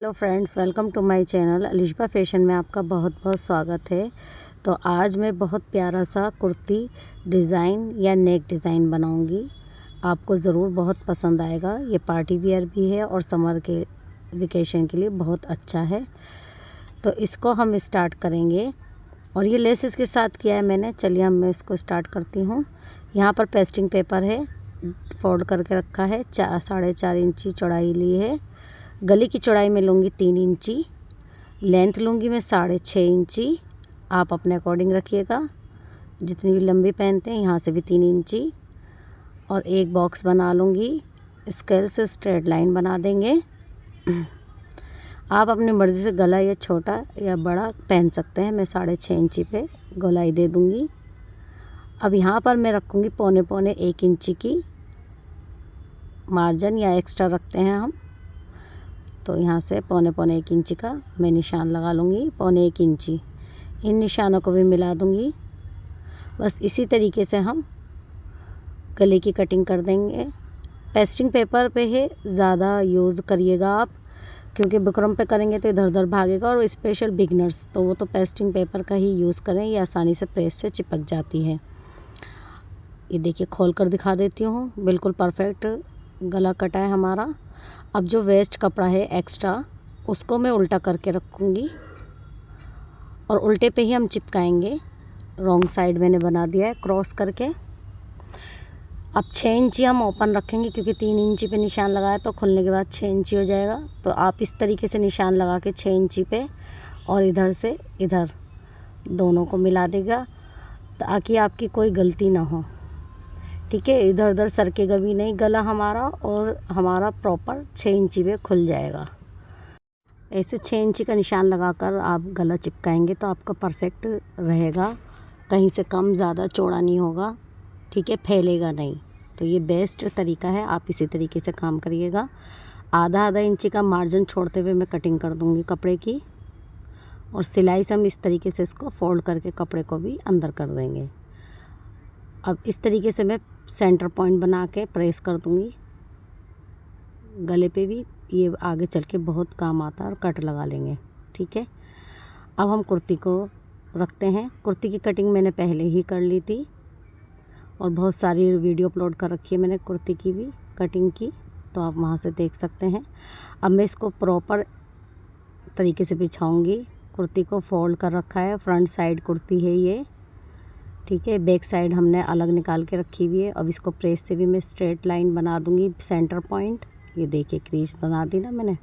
Hello friends, welcome to my channel Alishba fashion में आपका बहुत बहुत स्वागत है। तो आज मैं बहुत प्यारा सा कुर्ती डिज़ाइन या नेक डिज़ाइन बनाऊंगी। आपको ज़रूर बहुत पसंद आएगा। ये पार्टी वियर भी है और समर के वेकेशन के लिए बहुत अच्छा है। तो इसको हम स्टार्ट करेंगे और ये लेस इसके साथ किया है मैंने। चलिए मैं इसको स्टार्ट करती हूँ। यहाँ पर पेस्टिंग पेपर है, फोल्ड करके रखा है। 4.5 इंची चौड़ाई ली है। गले की चौड़ाई में लूँगी 3 इंची, लेंथ लूँगी मैं 6.5 इंची। आप अपने अकॉर्डिंग रखिएगा, जितनी भी लंबी पहनते हैं यहाँ से भी 3 इंची। और एक बॉक्स बना लूँगी। स्केल से स्ट्रेट लाइन बना देंगे। आप अपनी मर्ज़ी से गला या छोटा या बड़ा पहन सकते हैं। मैं 6.5 इंची पे गोलाई दे दूँगी। अब यहाँ पर मैं रखूँगी पौने 1 इंची की मार्जिन या एक्स्ट्रा रखते हैं हम। तो यहाँ से पौने 1 इंची का मैं निशान लगा लूँगी। पौने 1 इंची इन निशानों को भी मिला दूँगी। बस इसी तरीके से हम गले की कटिंग कर देंगे। पेस्टिंग पेपर पे है ज़्यादा यूज़ करिएगा आप, क्योंकि बुकरम पे करेंगे तो इधर उधर भागेगा। और स्पेशल बिगनर्स तो वो तो पेस्टिंग पेपर का ही यूज़ करें, ये आसानी से प्रेस से चिपक जाती है। ये देखिए, खोल कर दिखा देती हूँ। बिल्कुल परफेक्ट गला कटा है हमारा। अब जो वेस्ट कपड़ा है एक्स्ट्रा, उसको मैं उल्टा करके रखूँगी और उल्टे पे ही हम चिपकाएंगे। रॉन्ग साइड मैंने बना दिया है क्रॉस करके। अब 6 इंची हम ओपन रखेंगे, क्योंकि 3 इंची पे निशान लगाया तो खुलने के बाद 6 इंची हो जाएगा। तो आप इस तरीके से निशान लगा के 6 इंची पे और इधर से इधर दोनों को मिला देगा, ताकि आपकी कोई गलती ना हो। ठीक है, इधर उधर सरकेगा भी नहीं गला हमारा, और हमारा प्रॉपर 6 इंची पे खुल जाएगा। ऐसे 6 इंची का निशान लगाकर आप गला चिपकाएंगे तो आपका परफेक्ट रहेगा। कहीं से कम ज़्यादा चौड़ा नहीं होगा। ठीक है, फैलेगा नहीं। तो ये बेस्ट तरीका है, आप इसी तरीके से काम करिएगा। आधा इंची का मार्जिन छोड़ते हुए मैं कटिंग कर दूँगी कपड़े की, और सिलाई से हम इस तरीके से इसको फोल्ड करके कपड़े को भी अंदर कर देंगे। अब इस तरीके से मैं सेंटर पॉइंट बना के प्रेस कर दूँगी गले पे भी। ये आगे चल के बहुत काम आता है और कट लगा लेंगे। ठीक है, अब हम कुर्ती को रखते हैं। कुर्ती की कटिंग मैंने पहले ही कर ली थी और बहुत सारी वीडियो अपलोड कर रखी है मैंने कुर्ती की भी कटिंग की, तो आप वहाँ से देख सकते हैं। अब मैं इसको प्रॉपर तरीके से बिछाऊंगी। कुर्ती को फोल्ड कर रखा है। फ्रंट साइड कुर्ती है ये। ठीक है, बैक साइड हमने अलग निकाल के रखी हुई है। अब इसको प्रेस से भी मैं स्ट्रेट लाइन बना दूँगी सेंटर पॉइंट। ये देखिए, क्रीज बना दी ना मैंने।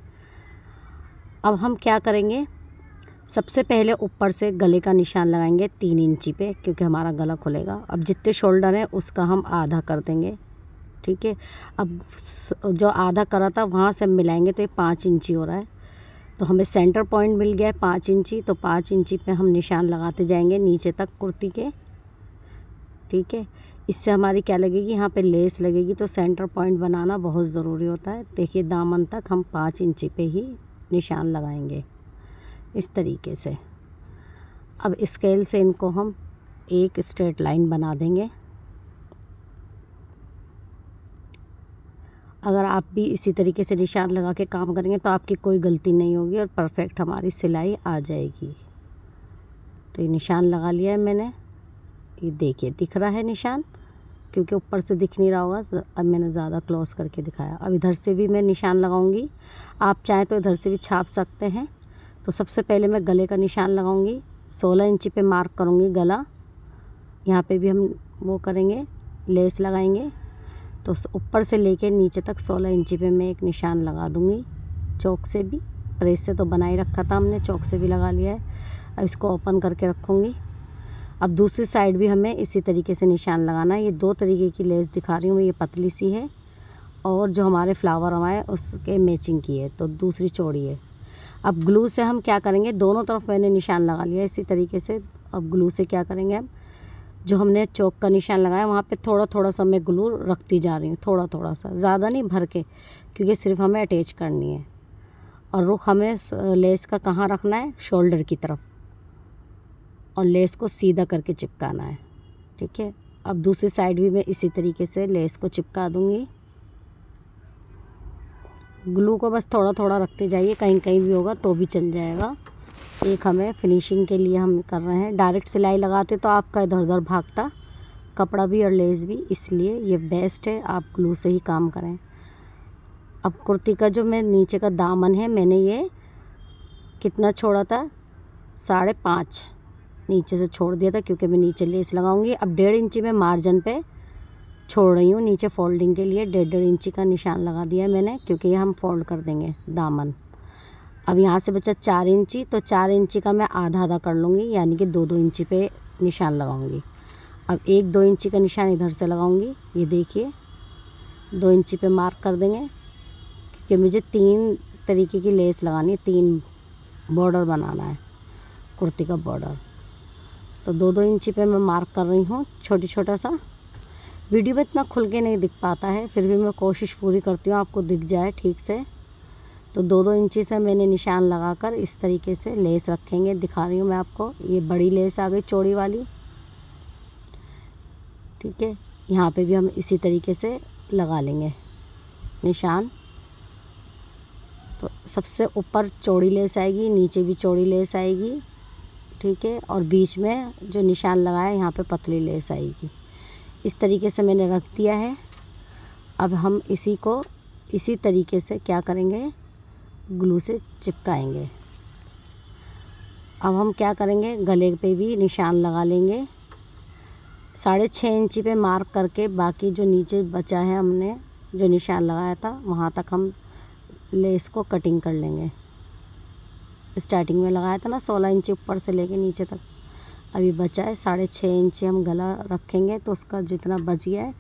अब हम क्या करेंगे, सबसे पहले ऊपर से गले का निशान लगाएंगे 3 इंची पे, क्योंकि हमारा गला खुलेगा। अब जितने शोल्डर हैं उसका हम आधा कर देंगे। ठीक है, अब जो आधा करा था वहाँ से मिलाएंगे तो ये 5 इंची हो रहा है। तो हमें सेंटर पॉइंट मिल गया है 5 इंची। तो 5 इंची पे हम निशान लगाते जाएंगे नीचे तक कुर्ती के। ठीक है, इससे हमारी क्या लगेगी, यहाँ पे लेस लगेगी। तो सेंटर पॉइंट बनाना बहुत ज़रूरी होता है। देखिए, दामन तक हम 5 इंची पे ही निशान लगाएंगे इस तरीके से। अब स्केल से इनको हम एक स्ट्रेट लाइन बना देंगे। अगर आप भी इसी तरीके से निशान लगा के काम करेंगे तो आपकी कोई गलती नहीं होगी और परफेक्ट हमारी सिलाई आ जाएगी। तो ये निशान लगा लिया है मैंने। ये देखिए, दिख रहा है निशान, क्योंकि ऊपर से दिख नहीं रहा होगा। अब मैंने ज़्यादा क्लोज करके दिखाया। अब इधर से भी मैं निशान लगाऊंगी। आप चाहें तो इधर से भी छाप सकते हैं। तो सबसे पहले मैं गले का निशान लगाऊंगी। 16 इंची पे मार्क करूंगी गला। यहाँ पे भी हम वो करेंगे, लेस लगाएंगे। तो ऊपर से लेके नीचे तक 16 इंची पे मैं एक निशान लगा दूंगी। चौक से भी, प्रेस से तो बना ही रखा था हमने, चौक से भी लगा लिया है। अब इसको ओपन करके रखूँगी। अब दूसरी साइड भी हमें इसी तरीके से निशान लगाना है। ये 2 तरीके की लेस दिखा रही हूँ मैं। ये पतली सी है और जो हमारे फ्लावर हमारे उसके मैचिंग की है, तो दूसरी चौड़ी है। अब ग्लू से हम क्या करेंगे, दोनों तरफ मैंने निशान लगा लिया इसी तरीके से। अब ग्लू से क्या करेंगे, हम जो हमने चौक का निशान लगाया वहाँ पे थोड़ा थोड़ा सा मैं ग्लू रखती जा रही हूँ। थोड़ा थोड़ा सा, ज़्यादा नहीं भर के, क्योंकि सिर्फ हमें अटैच करनी है। और रुख हमें लेस का कहाँ रखना है, शोल्डर की तरफ, और लेस को सीधा करके चिपकाना है। ठीक है, अब दूसरी साइड भी मैं इसी तरीके से लेस को चिपका दूँगी। ग्लू को बस थोड़ा थोड़ा रखते जाइए, कहीं कहीं भी होगा तो भी चल जाएगा। एक हमें फिनिशिंग के लिए हम कर रहे हैं। डायरेक्ट सिलाई लगाते तो आपका इधर उधर भागता कपड़ा भी और लेस भी, इसलिए ये बेस्ट है आप ग्लू से ही काम करें। अब कुर्ती का जो मैं नीचे का दामन है, मैंने ये कितना छोड़ा था, 5.5 नीचे से छोड़ दिया था क्योंकि मैं नीचे लेस लगाऊंगी। अब 1.5 इंची में मार्जिन पे छोड़ रही हूँ नीचे फोल्डिंग के लिए। 1.5 इंची का निशान लगा दिया है मैंने, क्योंकि ये हम फोल्ड कर देंगे दामन। अब यहाँ से बचा 4 इंची, तो 4 इंची का मैं आधा आधा कर लूँगी, यानी कि 2-2 इंची पे निशान लगाऊंगी। अब 1-2 इंची का निशान इधर से लगाऊंगी, ये देखिए 2 इंची पे मार्क कर देंगे, क्योंकि मुझे 3 तरीके की लेस लगानी है, 3 बॉर्डर बनाना है कुर्ती का बॉर्डर। तो 2-2 इंची पे मैं मार्क कर रही हूँ छोटा सा। वीडियो में इतना खुल के नहीं दिख पाता है, फिर भी मैं कोशिश पूरी करती हूँ आपको दिख जाए ठीक से। तो 2-2 इंची से मैंने निशान लगाकर इस तरीके से लेस रखेंगे। दिखा रही हूँ मैं आपको, ये बड़ी लेस आ गई चौड़ी वाली, ठीक है। यहाँ पे भी हम इसी तरीके से लगा लेंगे निशान। तो सबसे ऊपर चौड़ी लेस आएगी, नीचे भी चौड़ी लेस आएगी, ठीक है। और बीच में जो निशान लगाया यहाँ पे पतली लेस आएगी। इस तरीके से मैंने रख दिया है। अब हम इसी को इसी तरीके से क्या करेंगे, ग्लू से चिपकाएंगे। अब हम क्या करेंगे, गले पे भी निशान लगा लेंगे 6.5 इंची पे मार्क करके। बाकी जो नीचे बचा है हमने जो निशान लगाया था, वहाँ तक हम लेस को कटिंग कर लेंगे। स्टार्टिंग में लगाया था ना 16 इंची ऊपर से लेके नीचे तक, अभी बचा है 6.5 इंची। हम गला रखेंगे तो उसका जितना बच गया है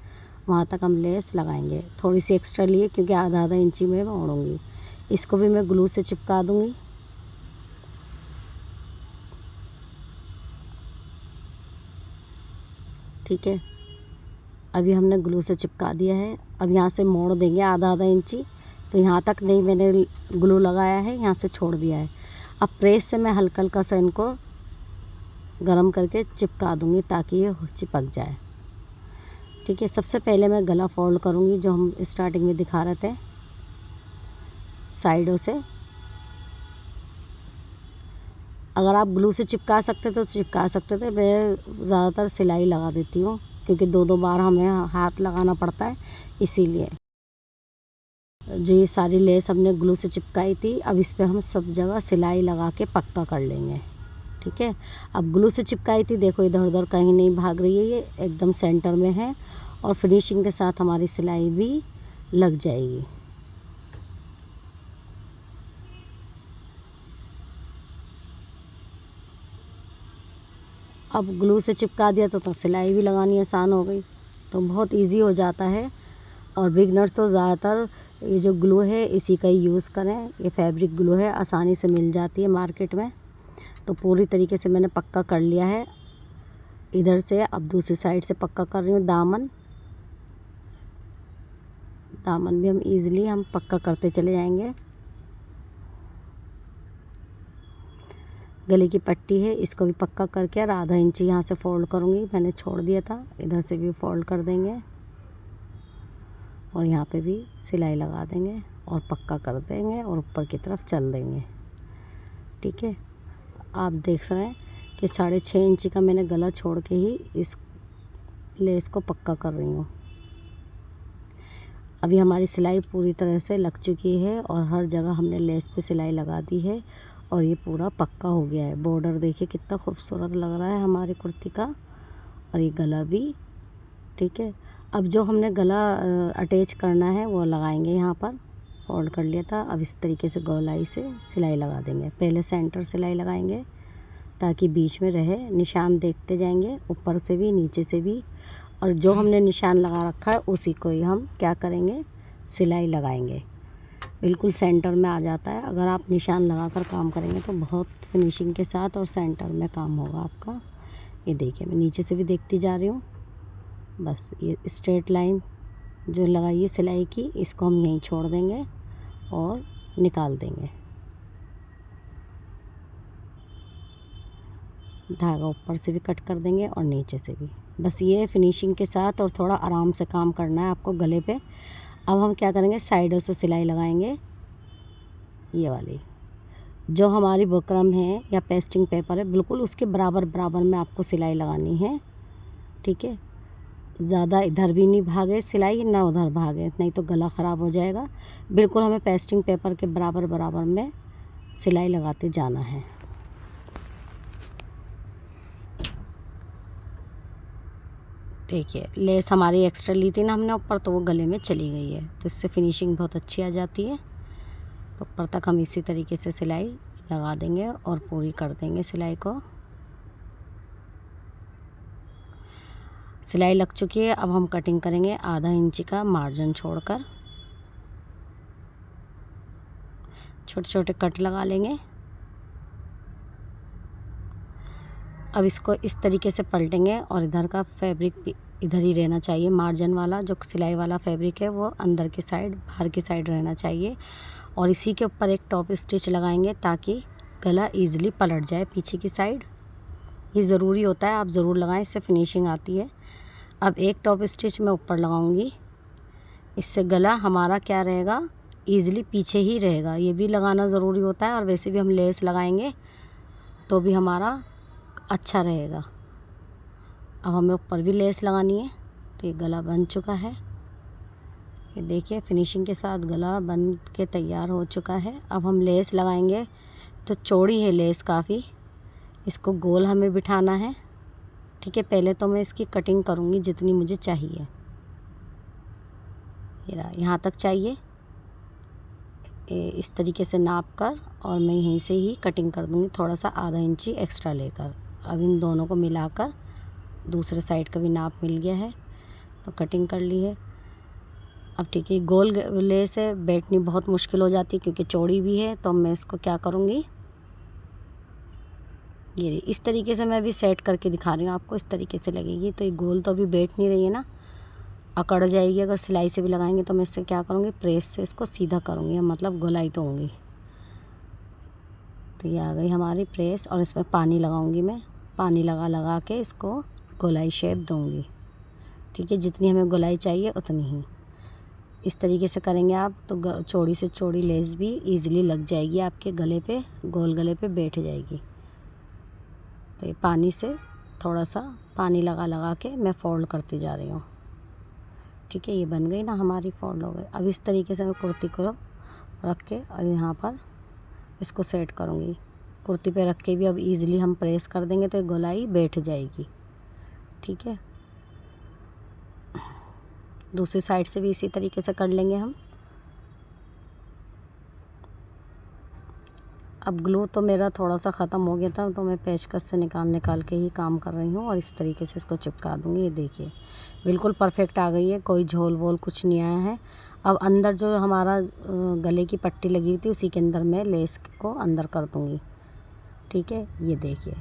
वहाँ तक हम लेस लगाएंगे। थोड़ी सी एक्स्ट्रा लिए क्योंकि आधा इंची में मोड़ूंगी। इसको भी मैं ग्लू से चिपका दूंगी। ठीक है, अभी हमने ग्लू से चिपका दिया है। अब यहाँ से मोड़ देंगे आधा इंची, तो यहाँ तक नहीं मैंने ग्लू लगाया है, यहाँ से छोड़ दिया है। अब प्रेस से मैं हल्का हल्का सा इनको गरम करके चिपका दूंगी ताकि ये चिपक जाए, ठीक है। सबसे पहले मैं गला फोल्ड करूँगी, जो हम स्टार्टिंग में दिखा रहे थे साइडों से। अगर आप ग्लू से चिपका सकते तो चिपका सकते थे, मैं ज़्यादातर सिलाई लगा देती हूँ क्योंकि 2-2 बार हमें हाथ लगाना पड़ता है, इसीलिए। जो ये सारी लेस हमने ग्लू से चिपकाई थी, अब इस पे हम सब जगह सिलाई लगा के पक्का कर लेंगे, ठीक है। अब ग्लू से चिपकाई थी, देखो इधर उधर कहीं नहीं भाग रही है, ये एकदम सेंटर में है और फिनिशिंग के साथ हमारी सिलाई भी लग जाएगी। अब ग्लू से चिपका दिया तो सिलाई भी लगानी आसान हो गई, तो बहुत इजी हो जाता है। और बिगनर्स तो ज़्यादातर ये जो ग्लू है इसी का ही यूज़ करें। ये फैब्रिक ग्लू है, आसानी से मिल जाती है मार्केट में। तो पूरी तरीके से मैंने पक्का कर लिया है इधर से। अब दूसरी साइड से पक्का कर रही हूँ दामन भी हम इजीली पक्का करते चले जाएंगे। गले की पट्टी है, इसको भी पक्का करके और आधा इंची यहाँ से फोल्ड करूँगी, मैंने छोड़ दिया था, इधर से भी फोल्ड कर देंगे और यहाँ पे भी सिलाई लगा देंगे और पक्का कर देंगे और ऊपर की तरफ चल देंगे, ठीक है। आप देख रहे हैं कि 6.5 इंची का मैंने गला छोड़ के ही इस लेस को पक्का कर रही हूँ। अभी हमारी सिलाई पूरी तरह से लग चुकी है और हर जगह हमने लेस पे सिलाई लगा दी है और ये पूरा पक्का हो गया है। बॉर्डर देखिए कितना खूबसूरत लग रहा है हमारी कुर्ती का, और ये गला भी, ठीक है। अब जो हमने गला अटैच करना है वो लगाएंगे, यहाँ पर फोल्ड कर लिया था। अब इस तरीके से गोलाई से सिलाई लगा देंगे। पहले सेंटर सिलाई लगाएंगे ताकि बीच में रहे, निशान देखते जाएंगे ऊपर से भी नीचे से भी, और जो हमने निशान लगा रखा है उसी को ही हम क्या करेंगे, सिलाई लगाएंगे। बिल्कुल सेंटर में आ जाता है। अगर आप निशान लगाकर काम करेंगे तो बहुत फिनिशिंग के साथ और सेंटर में काम होगा आपका। ये देखिए मैं नीचे से भी देखती जा रही हूँ। बस ये स्ट्रेट लाइन जो लगाई है सिलाई की, इसको हम यहीं छोड़ देंगे और निकाल देंगे। धागा ऊपर से भी कट कर देंगे और नीचे से भी। बस ये फिनिशिंग के साथ और थोड़ा आराम से काम करना है आपको गले पे। अब हम क्या करेंगे, साइडों से सिलाई लगाएंगे ये वाली जो हमारी बुकरम है या पेस्टिंग पेपर है, बिल्कुल उसके बराबर बराबर में आपको सिलाई लगानी है। ठीक है, ज़्यादा इधर भी नहीं भागे सिलाई, ना उधर भागे, नहीं तो गला ख़राब हो जाएगा। बिल्कुल हमें पेस्टिंग पेपर के बराबर बराबर में सिलाई लगाते जाना है। देखिए लेस हमारी एक्स्ट्रा ली थी ना हमने ऊपर, तो वो गले में चली गई है, तो इससे फिनिशिंग बहुत अच्छी आ जाती है। तो ऊपर तक हम इसी तरीके से सिलाई लगा देंगे और पूरी कर देंगे सिलाई को। सिलाई लग चुकी है, अब हम कटिंग करेंगे आधा इंची का मार्जिन छोड़कर। छोटे छोटे कट लगा लेंगे। अब इसको इस तरीके से पलटेंगे और इधर का फैब्रिक इधर ही रहना चाहिए। मार्जिन वाला जो सिलाई वाला फैब्रिक है वो अंदर की साइड, बाहर की साइड रहना चाहिए। और इसी के ऊपर एक टॉप स्टिच लगाएंगे ताकि गला ईज़िली पलट जाए पीछे की साइड। ये ज़रूरी होता है, आप ज़रूर लगाएं, इससे फिनिशिंग आती है। अब एक टॉप स्टिच मैं ऊपर लगाऊंगी, इससे गला हमारा क्या रहेगा, ईज़िली पीछे ही रहेगा। ये भी लगाना ज़रूरी होता है, और वैसे भी हम लेस लगाएंगे तो भी हमारा अच्छा रहेगा। अब हमें ऊपर भी लेस लगानी है। तो ये गला बन चुका है, ये देखिए फिनिशिंग के साथ गला बन के तैयार हो चुका है। अब हम लेस लगाएंगे, तो चौड़ी है लेस काफ़ी, इसको गोल हमें बिठाना है। ठीक है, पहले तो मैं इसकी कटिंग करूँगी जितनी मुझे चाहिए। यहाँ तक चाहिए, इस तरीके से नाप कर, और मैं यहीं से ही कटिंग कर दूँगी, थोड़ा सा आधा इंची एक्स्ट्रा लेकर। अब इन दोनों को मिलाकर दूसरे साइड का भी नाप मिल गया है, तो कटिंग कर ली है। अब ठीक है, गोल लेस है, बैठनी बहुत मुश्किल हो जाती है क्योंकि चौड़ी भी है। तो मैं इसको क्या करूँगी, ये इस तरीके से मैं अभी सेट करके दिखा रही हूँ आपको, इस तरीके से लगेगी। तो ये गोल तो अभी बैठ नहीं रही है ना, अकड़ जाएगी। अगर सिलाई से भी लगाएंगे तो मैं इससे क्या करूँगी, प्रेस से इसको सीधा करूँगी, मतलब गोलाई तो होंगी। तो ये आ गई हमारी प्रेस, और इसमें पानी लगाऊंगी मैं, पानी लगा लगा के इसको गोलाई शेप दूंगी। ठीक है, जितनी हमें गोलाई चाहिए उतनी ही। इस तरीके से करेंगे आप तो चौड़ी से चौड़ी लेस भी इजीली लग जाएगी आपके गले पे, गोल गले पे बैठ जाएगी। तो ये पानी से थोड़ा सा पानी लगा लगा के मैं फोल्ड करती जा रही हूँ। ठीक है, ये बन गई ना हमारी, फोल्ड हो गई। अब इस तरीके से मैं कुर्ती को रख के और यहाँ पर इसको सेट करूँगी। कुर्ती पे रख के भी अब इजीली हम प्रेस कर देंगे तो ये गोलाई बैठ जाएगी। ठीक है, दूसरी साइड से भी इसी तरीके से कर लेंगे हम। अब ग्लू तो मेरा थोड़ा सा ख़त्म हो गया था, तो मैं पेचकस से निकाल के ही काम कर रही हूँ, और इस तरीके से इसको चिपका दूँगी। ये देखिए बिल्कुल परफेक्ट आ गई है, कोई झोल वोल कुछ नहीं आया है। अब अंदर जो हमारा गले की पट्टी लगी हुई थी उसी के अंदर मैं लेस को अंदर कर दूँगी। ठीक है, ये देखिए,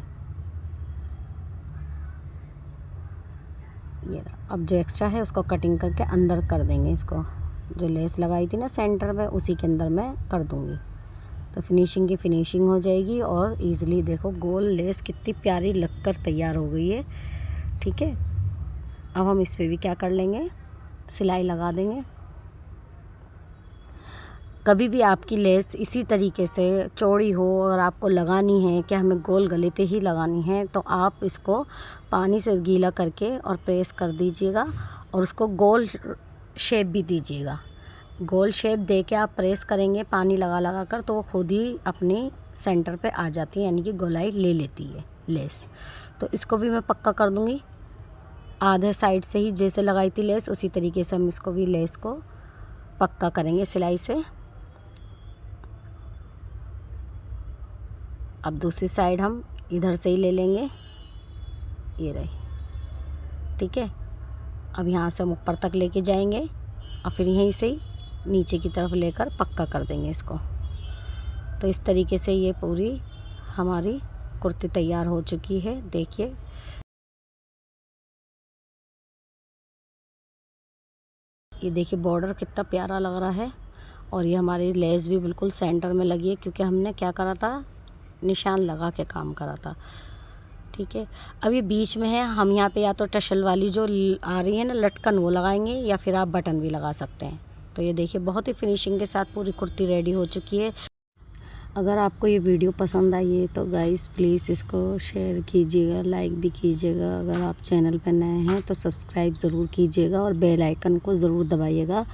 ये रहा। अब जो एक्स्ट्रा है उसको कटिंग करके अंदर कर देंगे, इसको जो लेस लगाई थी ना सेंटर में उसी के अंदर मैं कर दूँगी। तो फिनिशिंग की फिनिशिंग हो जाएगी, और इजीली देखो गोल लेस कितनी प्यारी लगकर तैयार हो गई है। ठीक है, अब हम इस पे भी क्या कर लेंगे, सिलाई लगा देंगे। कभी भी आपकी लेस इसी तरीके से चौड़ी हो और आपको लगानी है कि हमें गोल गले पे ही लगानी है, तो आप इसको पानी से गीला करके और प्रेस कर दीजिएगा, और उसको गोल शेप भी दीजिएगा। गोल शेप दे के आप प्रेस करेंगे पानी लगा लगा कर, तो वो खुद ही अपनी सेंटर पे आ जाती है, यानी कि गोलाई ले लेती है लेस। तो इसको भी मैं पक्का कर दूँगी, आधे साइड से ही जैसे लगाई थी लेस उसी तरीके से हम इसको भी लेस को पक्का करेंगे सिलाई से। अब दूसरी साइड हम इधर से ही ले लेंगे, ये रही। ठीक है, अब यहाँ से हम ऊपर तक लेके जाएंगे, और फिर यहीं से ही नीचे की तरफ लेकर पक्का कर देंगे इसको। तो इस तरीके से ये पूरी हमारी कुर्ती तैयार हो चुकी है। देखिए ये देखिए बॉर्डर कितना प्यारा लग रहा है, और ये हमारी लेस भी बिल्कुल सेंटर में लगी है, क्योंकि हमने क्या करा था, निशान लगा के काम करा था। ठीक है, अब ये बीच में है, हम यहाँ पे या तो टशल वाली जो आ रही है ना लटकन, वो लगाएंगे, या फिर आप बटन भी लगा सकते हैं। तो ये देखिए बहुत ही फिनिशिंग के साथ पूरी कुर्ती रेडी हो चुकी है। अगर आपको ये वीडियो पसंद आई है तो गाइस प्लीज़ इसको शेयर कीजिएगा, लाइक भी कीजिएगा। अगर आप चैनल पर नए हैं तो सब्सक्राइब ज़रूर कीजिएगा और बेल आइकन को ज़रूर दबाइएगा